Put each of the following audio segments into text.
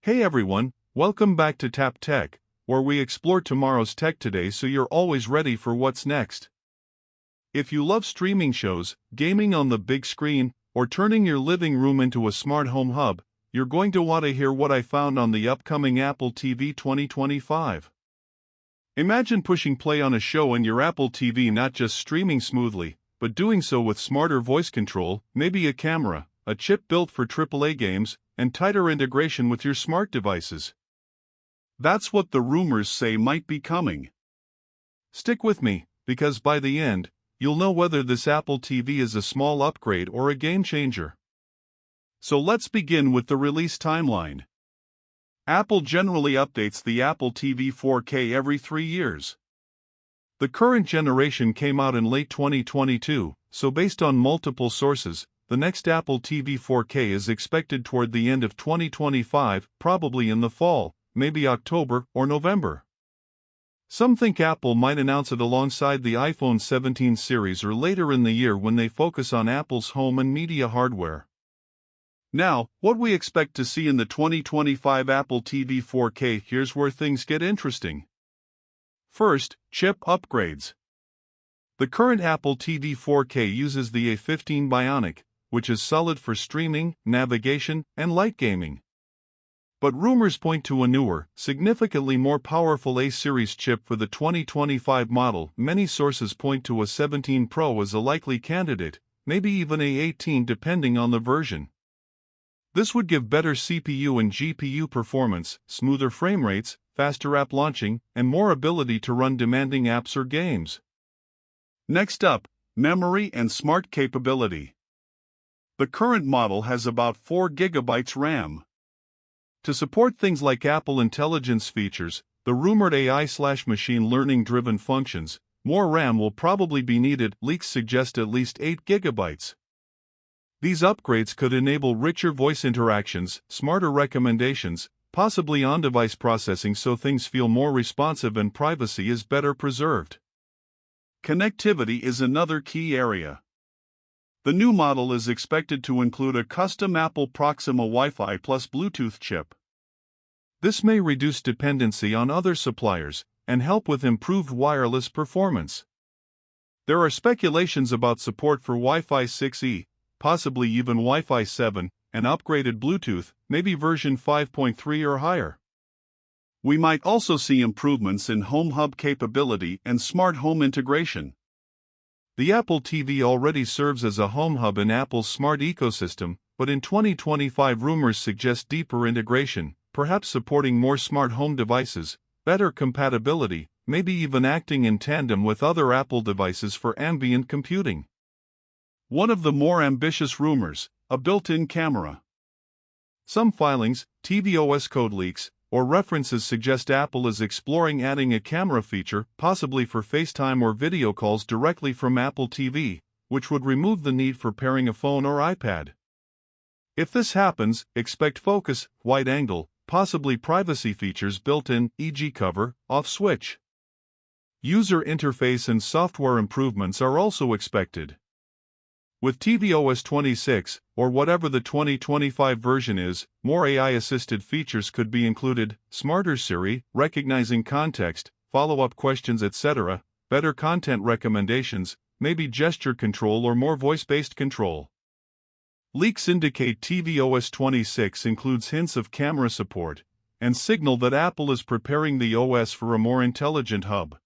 Hey everyone, welcome back to Tap Tech, where we explore tomorrow's tech today so you're always ready for what's next. If you love streaming shows, gaming on the big screen, or turning your living room into a smart home hub, you're going to want to hear what I found on the upcoming Apple TV 2025. Imagine pushing play on a show in your Apple TV, not just streaming smoothly, but doing so with smarter voice control, maybe a camera, a chip built for AAA games, and tighter integration with your smart devices. That's what the rumors say might be coming. Stick with me, because by the end, you'll know whether this Apple TV is a small upgrade or a game changer. So let's begin with the release timeline. Apple generally updates the Apple TV 4K every 3 years. The current generation came out in late 2022, so based on multiple sources, the next Apple TV 4K is expected toward the end of 2025, probably in the fall, maybe October or November. Some think Apple might announce it alongside the iPhone 17 series or later in the year when they focus on Apple's home and media hardware. Now, what we expect to see in the 2025 Apple TV 4K, here's where things get interesting. First, chip upgrades. The current Apple TV 4K uses the A15 Bionic, which is solid for streaming, navigation, and light gaming. But rumors point to a newer, significantly more powerful A-series chip for the 2025 model. Many sources point to a 17 Pro as a likely candidate, maybe even A18 depending on the version. This would give better CPU and GPU performance, smoother frame rates, faster app launching, and more ability to run demanding apps or games. Next up, memory and smart capability. The current model has about 4 GB RAM. To support things like Apple Intelligence features, the rumored AI/machine learning driven functions, more RAM will probably be needed. Leaks suggest at least 8 GB. These upgrades could enable richer voice interactions, smarter recommendations, possibly on-device processing so things feel more responsive and privacy is better preserved. Connectivity is another key area. The new model is expected to include a custom Apple Proxima Wi-Fi plus Bluetooth chip. This may reduce dependency on other suppliers and help with improved wireless performance. There are speculations about support for Wi-Fi 6E, possibly even Wi-Fi 7, and upgraded Bluetooth, maybe version 5.3 or higher. We might also see improvements in home hub capability and smart home integration. The Apple TV already serves as a home hub in Apple's smart ecosystem, but in 2025 rumors suggest deeper integration, perhaps supporting more smart home devices, better compatibility, maybe even acting in tandem with other Apple devices for ambient computing. One of the more ambitious rumors, a built-in camera. Some filings, tvOS code leaks, or references suggest Apple is exploring adding a camera feature, possibly for FaceTime or video calls directly from Apple TV, which would remove the need for pairing a phone or iPad. If this happens, expect focus, wide angle, possibly privacy features built in, e.g. cover, off switch. User interface and software improvements are also expected. With tvOS 26, or whatever the 2025 version is, more AI-assisted features could be included: smarter Siri, recognizing context, follow-up questions, etc., better content recommendations, maybe gesture control or more voice-based control. Leaks indicate tvOS 26 includes hints of camera support, and signal that Apple is preparing the OS for a more intelligent hub.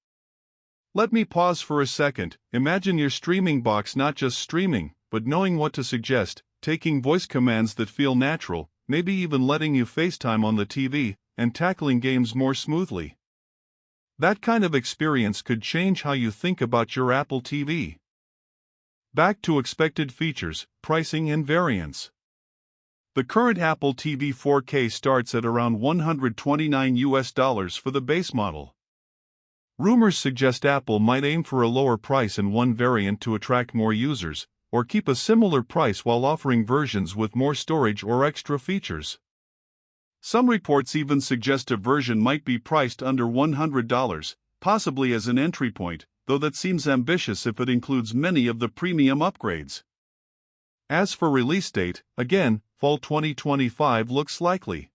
Let me pause for a second. Imagine your streaming box not just streaming, but knowing what to suggest, taking voice commands that feel natural, maybe even letting you FaceTime on the TV, and tackling games more smoothly. That kind of experience could change how you think about your Apple TV. Back to expected features, pricing and variants. The current Apple TV 4K starts at around $129 for the base model. Rumors suggest Apple might aim for a lower price in one variant to attract more users, or keep a similar price while offering versions with more storage or extra features. Some reports even suggest a version might be priced under $100, possibly as an entry point, though that seems ambitious if it includes many of the premium upgrades. As for release date, again, fall 2025 looks likely.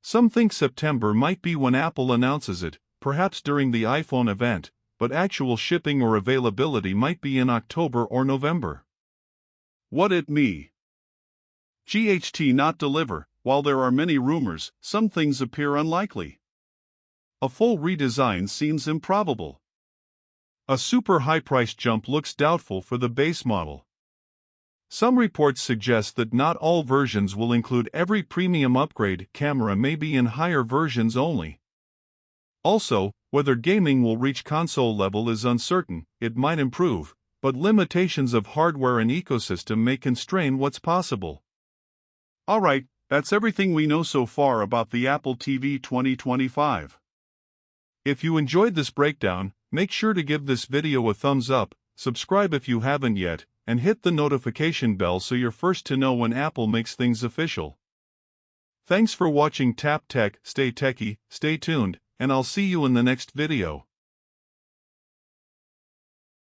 Some think September might be when Apple announces it, perhaps during the iPhone event, but actual shipping or availability might be in October or November. What it me? GHT not deliver. While there are many rumors, some things appear unlikely. A full redesign seems improbable. A super high-priced jump looks doubtful for the base model. Some reports suggest that not all versions will include every premium upgrade. Camera may be in higher versions only. Also, whether gaming will reach console level is uncertain. It might improve, but limitations of hardware and ecosystem may constrain what's possible. Alright, that's everything we know so far about the Apple TV 2025. If you enjoyed this breakdown, make sure to give this video a thumbs up, subscribe if you haven't yet, and hit the notification bell so you're first to know when Apple makes things official. Thanks for watching Tap Tech. Stay techy, stay tuned, and I'll see you in the next video.